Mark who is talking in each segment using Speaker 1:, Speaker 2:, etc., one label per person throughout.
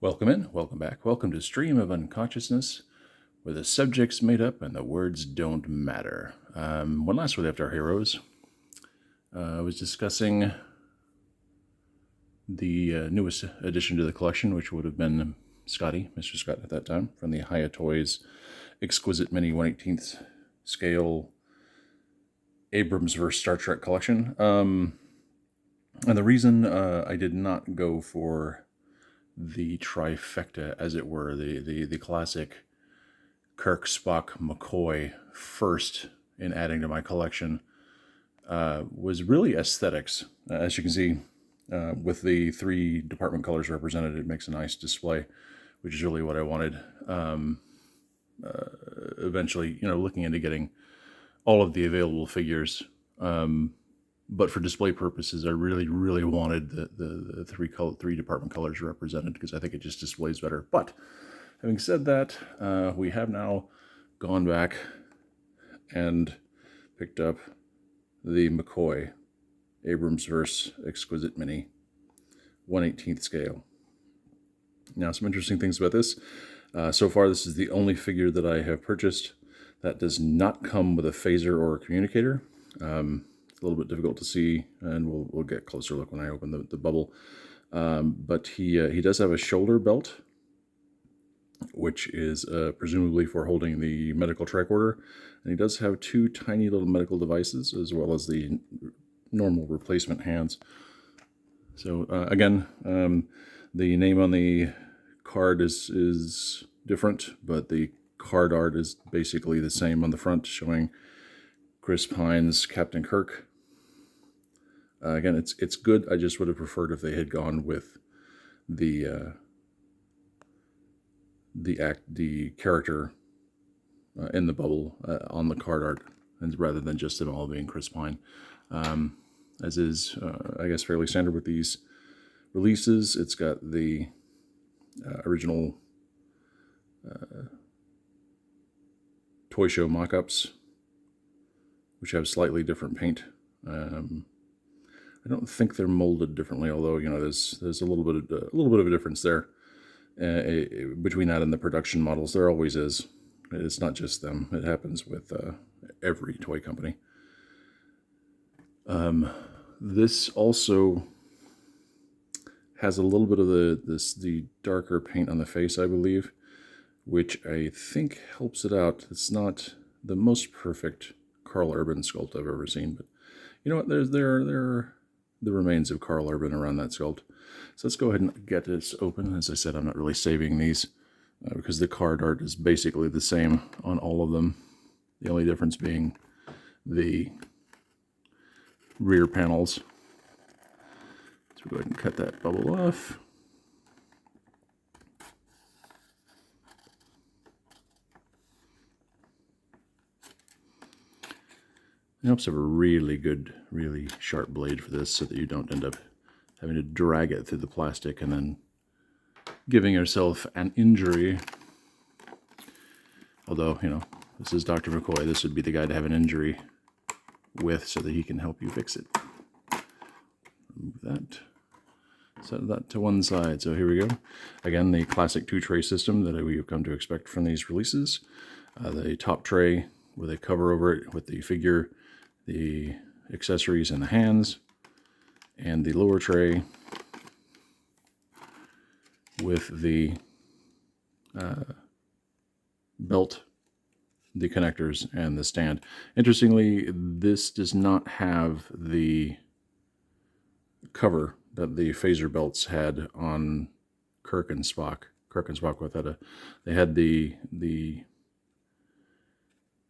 Speaker 1: Welcome in, welcome back, welcome to Stream-of-Unconsciousness, where the subject's made up and the words don't matter. One last word after our heroes. I was discussing the newest addition to the collection, which would have been Scotty, Mr. Scott at that time, from the HIYA Toys Exquisite Mini 1/18th Scale Abrams vs. Star Trek collection. And the reason I did not go for the trifecta, as it were, the classic Kirk, Spock, McCoy first in adding to my collection, was really aesthetics. As you can see, with the 3 department colors represented, it makes a nice display, which is really what I wanted. Eventually, looking into getting all of the available figures, but for display purposes, I really wanted the 3 department colors represented, because I think it just displays better. But having said that, we have now gone back and picked up the McCoy Abrams vs. Exquisite Mini 1/18th scale. Now, some interesting things about this. So far, this is the only figure that I have purchased that does not come with a phaser or a communicator. A little bit difficult to see, and we'll get a closer look when I open the bubble. But he does have a shoulder belt, which is presumably for holding the medical tricorder, and he does have 2 tiny little medical devices, as well as the normal replacement hands. So again, the name on the card is different, but the card art is basically the same on the front, showing Chris Pine's Captain Kirk. Again, it's good. I just would have preferred if they had gone with the character in the bubble on the card art, and rather than just them all being Chris Pine, as is I guess fairly standard with these releases. It's got the original toy show mock-ups, which have slightly different paint. I don't think they're molded differently, although there's a little bit of a difference there between that and the production models. There always is. It's not just them. It happens with every toy company. This also has a little bit of the darker paint on the face, I believe, which I think helps it out. It's not the most perfect Carl Urban sculpt I've ever seen, but you know what? There are the remains of Carl Urban around that sculpt. So let's go ahead and get this open. As I said, I'm not really saving these because the card art is basically the same on all of them. The only difference being the rear panels. So we'll go ahead and cut that bubble off. It helps have a really good, really sharp blade for this, so that you don't end up having to drag it through the plastic and then giving yourself an injury. Although, this is Dr. McCoy. This would be the guy to have an injury with, so that he can help you fix it. Remove that. Set that to one side. So here we go. Again, the classic 2-tray system that we have come to expect from these releases. The top tray with a cover over it with the figure, the accessories, and the hands, and the lower tray with the belt, the connectors, and the stand. Interestingly, this does not have the cover that the phaser belts had on Kirk and Spock. Kirk and Spock they had the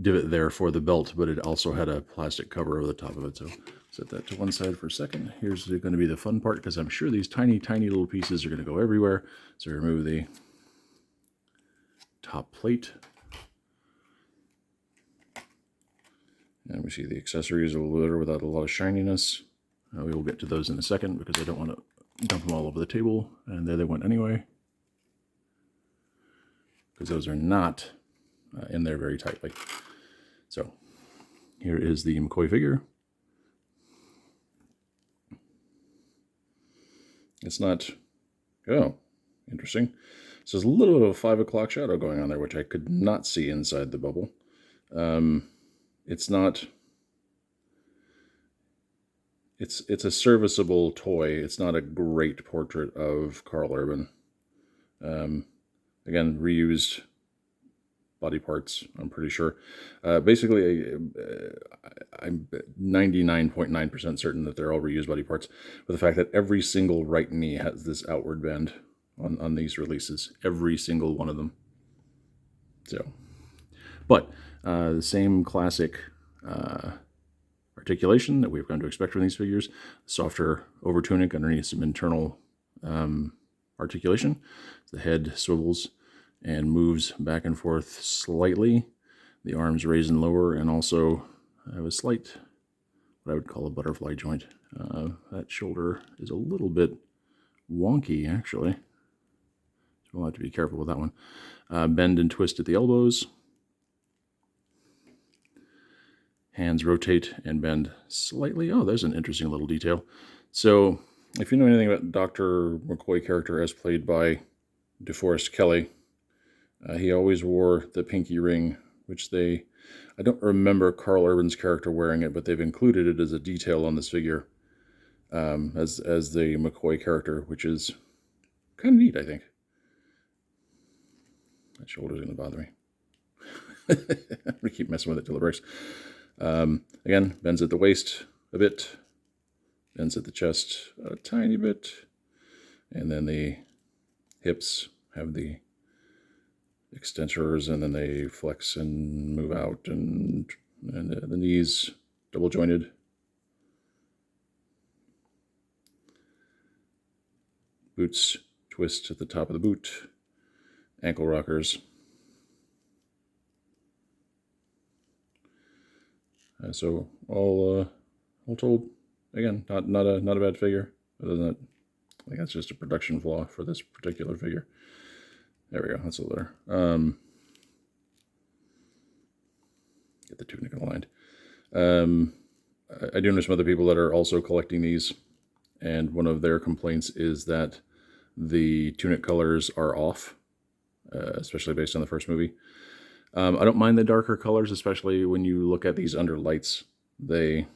Speaker 1: divot there for the belt, but it also had a plastic cover over the top of it. So set that to one side for a second. Here's going to be the fun part, because I'm sure these tiny little pieces are going to go everywhere. So remove the top plate. And we see the accessories a little better without a lot of shininess. We will get to those in a second, because I don't want to dump them all over the table. And there they went anyway, because those are not in there very tightly. So here is the McCoy figure. It's not, oh, Interesting. So there's a little bit of a 5 o'clock shadow going on there, which I could not see inside the bubble. It's not... It's a serviceable toy. It's not a great portrait of Karl Urban. Again, reused body parts, I'm pretty sure. Basically, I'm 99.9% certain that they're all reused body parts, with the fact that every single right knee has this outward bend on these releases. Every single one of them. So, but the same classic articulation that we've come to expect from these figures. Softer over tunic underneath some internal articulation. The head swivels and moves back and forth slightly. The arms raise and lower, and also have a slight, what I would call a butterfly joint. That shoulder is a little bit wonky, actually. So we'll have to be careful with that one. Bend and twist at the elbows. Hands rotate and bend slightly. Oh, there's an interesting little detail. So, if you know anything about Dr. McCoy character as played by DeForest Kelley, he always wore the pinky ring, which I don't remember Karl Urban's character wearing it, but they've included it as a detail on this figure as the McCoy character, which is kind of neat, I think. That shoulder's going to bother me. I'm going to keep messing with it till it breaks. Again, bends at the waist a bit, bends at the chest a tiny bit, and then the hips have the extensors, and then they flex and move out, and the knees double jointed. Boots twist at the top of the boot, ankle rockers. So all told, again, not a bad figure. Other than that, I think that's just a production flaw for this particular figure. There we go. That's a little better. Get the tunic aligned. I do know some other people that are also collecting these, and one of their complaints is that the tunic colors are off, especially based on the first movie. I don't mind the darker colors, especially when you look at these under lights. They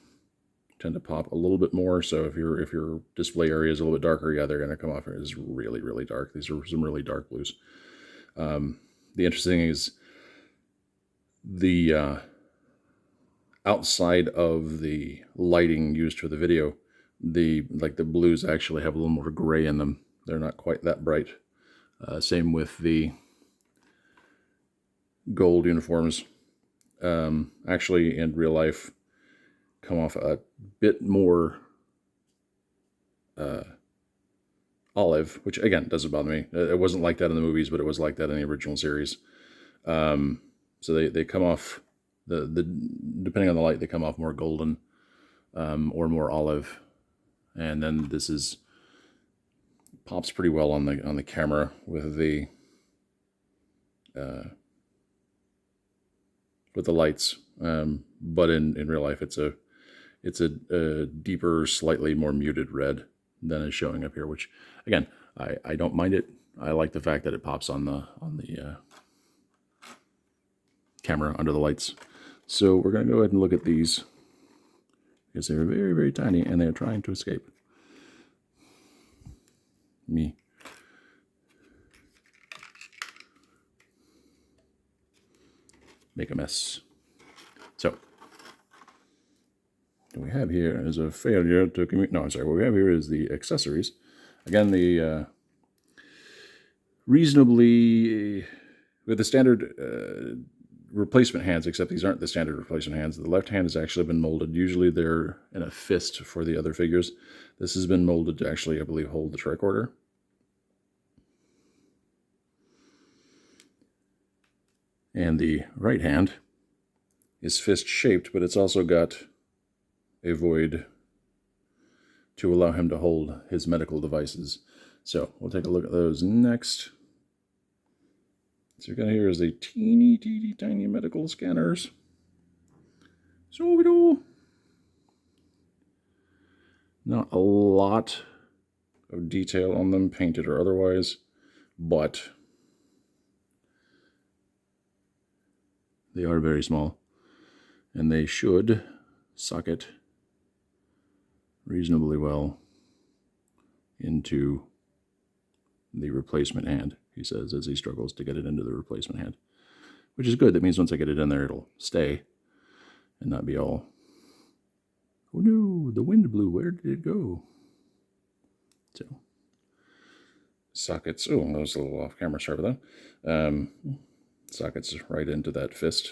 Speaker 1: tend to pop a little bit more. So if your display area is a little bit darker, yeah, they're going to come off as really, really dark. These are some really dark blues. The interesting thing is the outside of the lighting used for the video, the blues actually have a little more gray in them. They're not quite that bright. Same with the gold uniforms. Actually, in real life, come off a bit more olive, which again doesn't bother me. It wasn't like that in the movies, but it was like that in the original series. So they come off depending on the light, they come off more golden or more olive, and then this pops pretty well on the camera with the lights. But in real life, it's a deeper, slightly more muted red than is showing up here, which again, I don't mind it. I like the fact that it pops on the camera under the lights. So we're going to go ahead and look at these because they're very, very tiny and they're trying to escape me. Make a mess. So what we have here is a failure to communicate. No, I'm sorry. What we have here is the accessories. Again, the reasonably with the standard replacement hands, except these aren't the standard replacement hands. The left hand has actually been molded. Usually they're in a fist for the other figures. This has been molded to actually, I believe, hold the tricorder. And the right hand is fist-shaped, but it's also got a void to allow him to hold his medical devices. So we'll take a look at those next. So you're going to hear is the teeny tiny medical scanners. So we do. Not a lot of detail on them, painted or otherwise. but they are very small, and they should socket reasonably well into the replacement hand, he says, as he struggles to get it into the replacement hand, which is good. That means once I get it in there, it'll stay and not be all, oh no, the wind blew, where did it go? So, sockets, oh, that was a little off camera, sorry about that. Sockets right into that fist.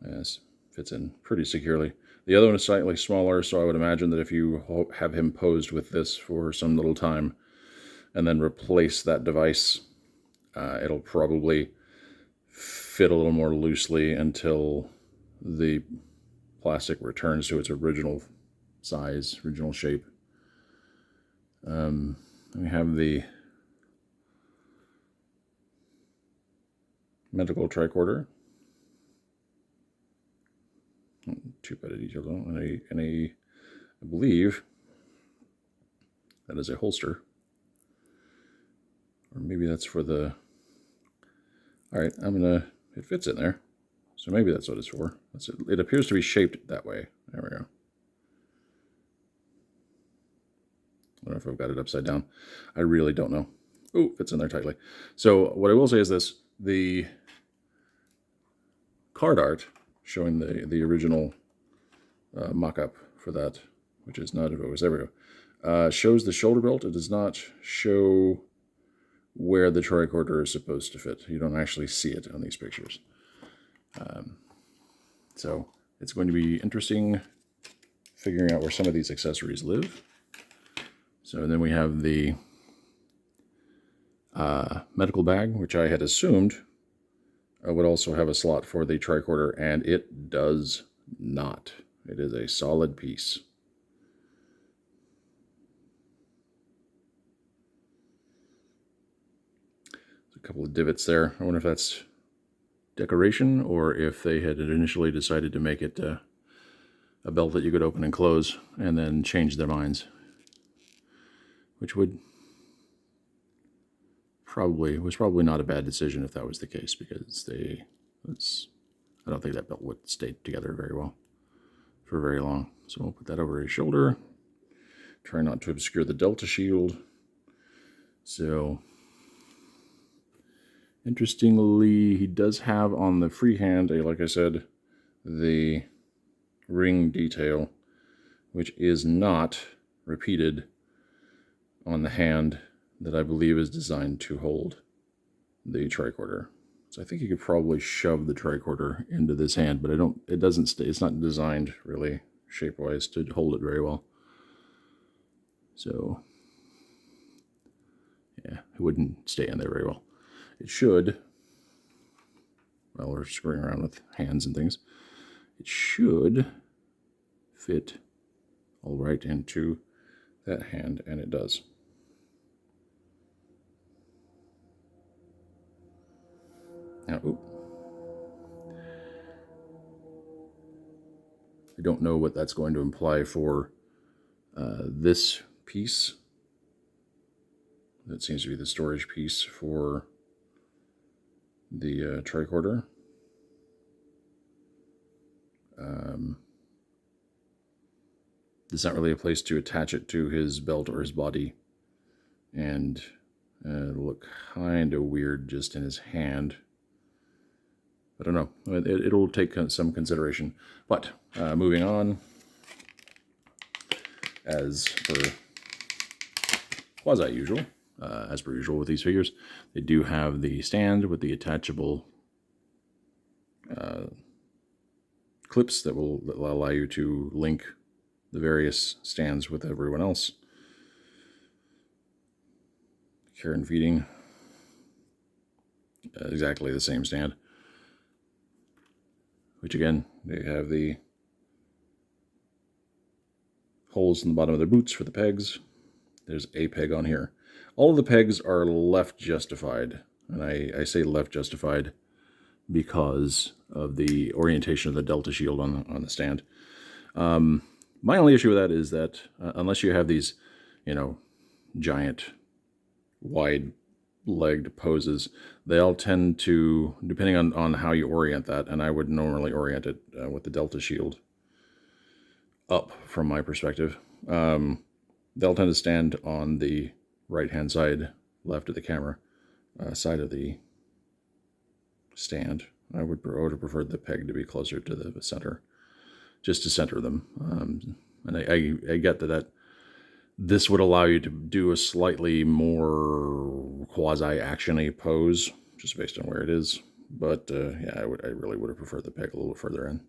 Speaker 1: Yes, fits in pretty securely. The other one is slightly smaller, so I would imagine that if you have him posed with this for some little time and then replace that device, it'll probably fit a little more loosely until the plastic returns to its original size, original shape. We have the medical tricorder. Too bad a detail though. And I believe that is a holster. Or maybe that's for the... Alright, it fits in there. So maybe that's what it's for. It appears to be shaped that way. There we go. I don't know if I've got it upside down. I really don't know. Oh, fits in there tightly. So what I will say is this. The card art showing the original mock-up for that, which is not always there we go, shows the shoulder belt. It does not show where the tricorder is supposed to fit. You don't actually see it on these pictures. So it's going to be interesting figuring out where some of these accessories live. So then we have the medical bag, which I had assumed would also have a slot for the tricorder, and it does not. It is a solid piece. There's a couple of divots there. I wonder if that's decoration or if they had initially decided to make it a belt that you could open and close and then change their minds, which was probably not a bad decision if that was the case, because I don't think that belt would stay together very well for very long. So we'll put that over his shoulder. Try not to obscure the Delta shield. So interestingly, he does have on the free hand, like I said, the ring detail, which is not repeated on the hand that I believe is designed to hold the tricorder. So I think you could probably shove the tricorder into this hand, but it doesn't stay. It's not designed really shape-wise to hold it very well. So yeah, it wouldn't stay in there very well. It should, well, we're screwing around with hands and things. It should fit all right into that hand, and it does. Now, I don't know what that's going to imply for this piece. That seems to be the storage piece for the tricorder. There's not really a place to attach it to his belt or his body, and it'll look kind of weird just in his hand. I don't know. It'll take some consideration. But moving on, as per quasi-usual, as per usual with these figures, they do have the stand with the attachable clips that will allow you to link the various stands with everyone else. Care and feeding, exactly the same stand. Which again, they have the holes in the bottom of their boots for the pegs. There's a peg on here. All of the pegs are left justified, and I say left justified because of the orientation of the Delta shield on the stand. My only issue with that is that unless you have these, giant, wide legged poses, they all tend to, depending on how you orient that, and I would normally orient it with the Delta shield up from my perspective, they'll tend to stand on the right-hand side, left of the camera, side of the stand. I would have preferred the peg to be closer to the center, just to center them. And I get that this would allow you to do a slightly more quasi-action-y pose, just based on where it is. But yeah, I really would have preferred the peg a little further in.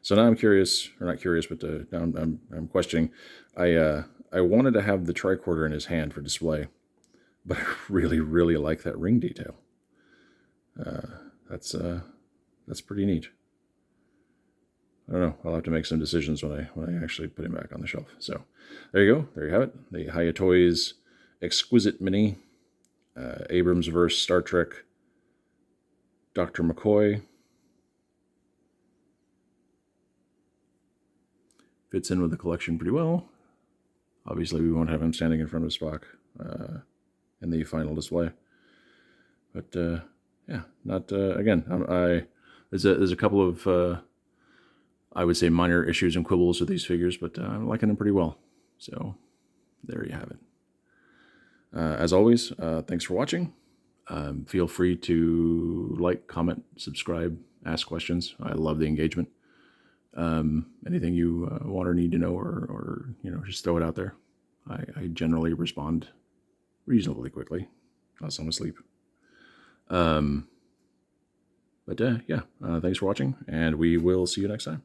Speaker 1: So now I'm curious, or not curious, but now I'm questioning. I wanted to have the tricorder in his hand for display, but I really like that ring detail. That's pretty neat. I don't know. I'll have to make some decisions when I actually put him back on the shelf. So there you go. There you have it. The HIYA Toys Exquisite Mini, Abrams vs. Star Trek, Dr. McCoy. Fits in with the collection pretty well. Obviously, we won't have him standing in front of Spock in the final display. But yeah, not again. There's a couple of I would say minor issues and quibbles with these figures, but I'm liking them pretty well. So there you have it. As always, thanks for watching. Feel free to like, comment, subscribe, ask questions. I love the engagement. Anything you want or need to know, or just throw it out there. I generally respond reasonably quickly, unless I'm asleep. But yeah, thanks for watching, and we will see you next time.